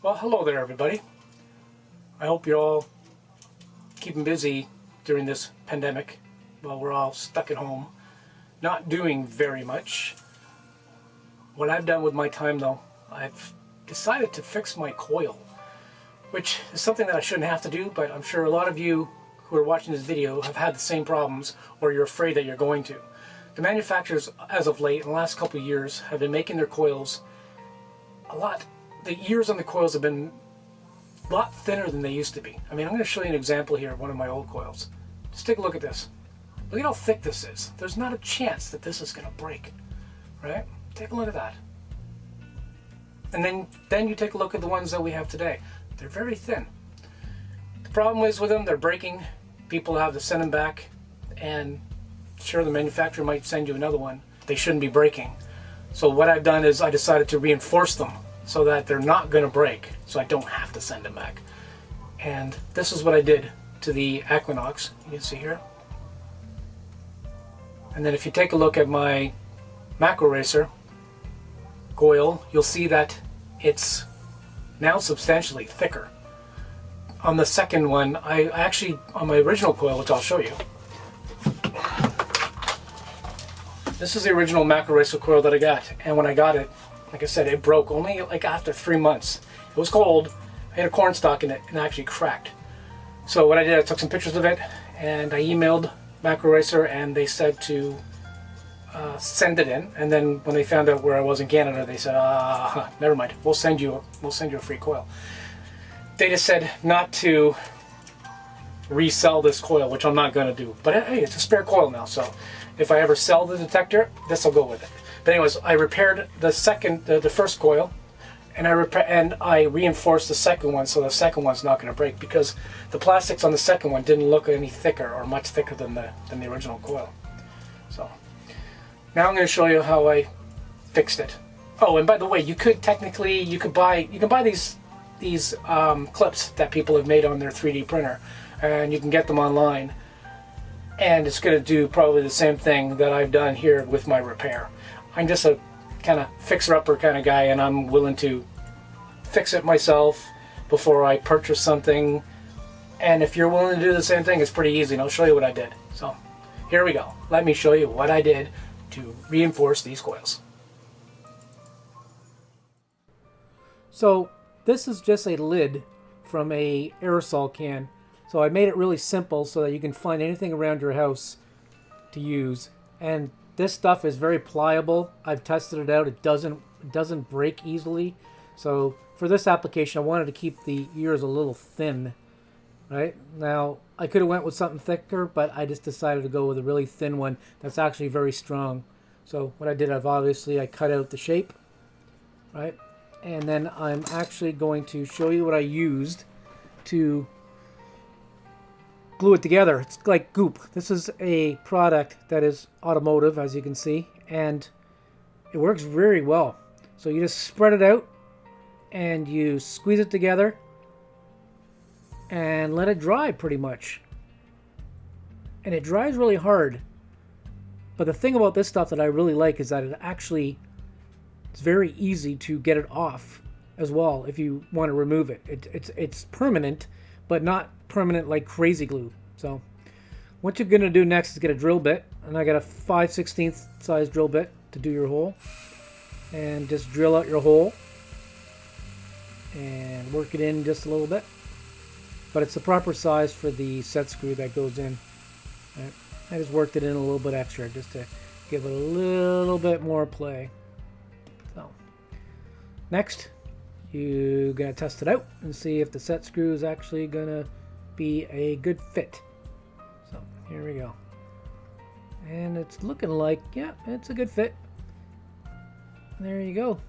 Well, hello there, everybody. I hope you're all keeping busy during this pandemic while we're all stuck at home, not doing very much. What I've done with my time, though, I've decided to fix my coil, which is something that I shouldn't have to do, but I'm sure a lot of you who are watching this video have had the same problems, or you're afraid that you're going to. The manufacturers, as of late, in the last couple of years, have been making their coils the ears on the coils have been a lot thinner than they used to be. I mean, I'm going to show you an example here of one of my old coils. Just take a look at this. Look at how thick this is. There's not a chance that this is going to break, right? Take a look at that. And then you take a look at the ones that we have today. They're very thin. The problem is with them, they're breaking. People have to send them back, and sure, the manufacturer might send you another one. They shouldn't be breaking. So what I've done is I decided to reinforce them so that they're not going to break, so I don't have to send them back. And this is what I did to the Equinox, you can see here. And then if you take a look at my macro racer coil, you'll see that it's now substantially thicker. On the second one, I actually, on my original coil, which I'll show you, this is the original macro racer coil that I got, and when I got it, like I said, it broke only like after 3 months. It was cold, I had a corn stalk in it, and it actually cracked. So what I did, I took some pictures of it, and I emailed Macro Racer, and they said to send it in. And then when they found out where I was in Canada, they said, never mind, we'll send you a free coil. They just said not to resell this coil, which I'm not going to do. But hey, it's a spare coil now, so if I ever sell the detector, this will go with it. But anyways, I repaired the first coil, and I reinforced the second one, so the second one's not going to break, because the plastics on the second one didn't look any thicker or much thicker than the original coil. So now I'm going to show you how I fixed it. Oh, and by the way, you can buy these clips that people have made on their 3D printer, and you can get them online. And it's going to do probably the same thing that I've done here with my repair. I'm just a kind of fixer-upper kind of guy, and I'm willing to fix it myself before I purchase something. And if you're willing to do the same thing, it's pretty easy, and I'll show you what I did. So here we go. Let me show you what I did to reinforce these coils. So this is just a lid from a aerosol can. So I made it really simple so that you can find anything around your house to use. And this stuff is very pliable. I've tested it out. It doesn't break easily. So for this application, I wanted to keep the ears a little thin. Right? Now, I could have went with something thicker, but I just decided to go with a really thin one that's actually very strong. So what I did, I cut out the shape. Right? And then I'm actually going to show you what I used to glue it together. It's like goop. This is a product that is automotive, as you can see, and it works very well. So you just spread it out and you squeeze it together and let it dry pretty much. And it dries really hard. But the thing about this stuff that I really like is that it's very easy to get it off as well if you want to remove it. It's permanent, but not permanent like crazy glue. So what you're going to do next is get a drill bit, and I got a 5/16 size drill bit to do your hole, and just drill out your hole and work it in just a little bit, but it's the proper size for the set screw that goes in. Right. I just worked it in a little bit extra just to give it a little bit more play. So next, you're going to test it out and see if the set screw is actually going to be a good fit. So here we go. And it's looking like, yeah, it's a good fit. There you go.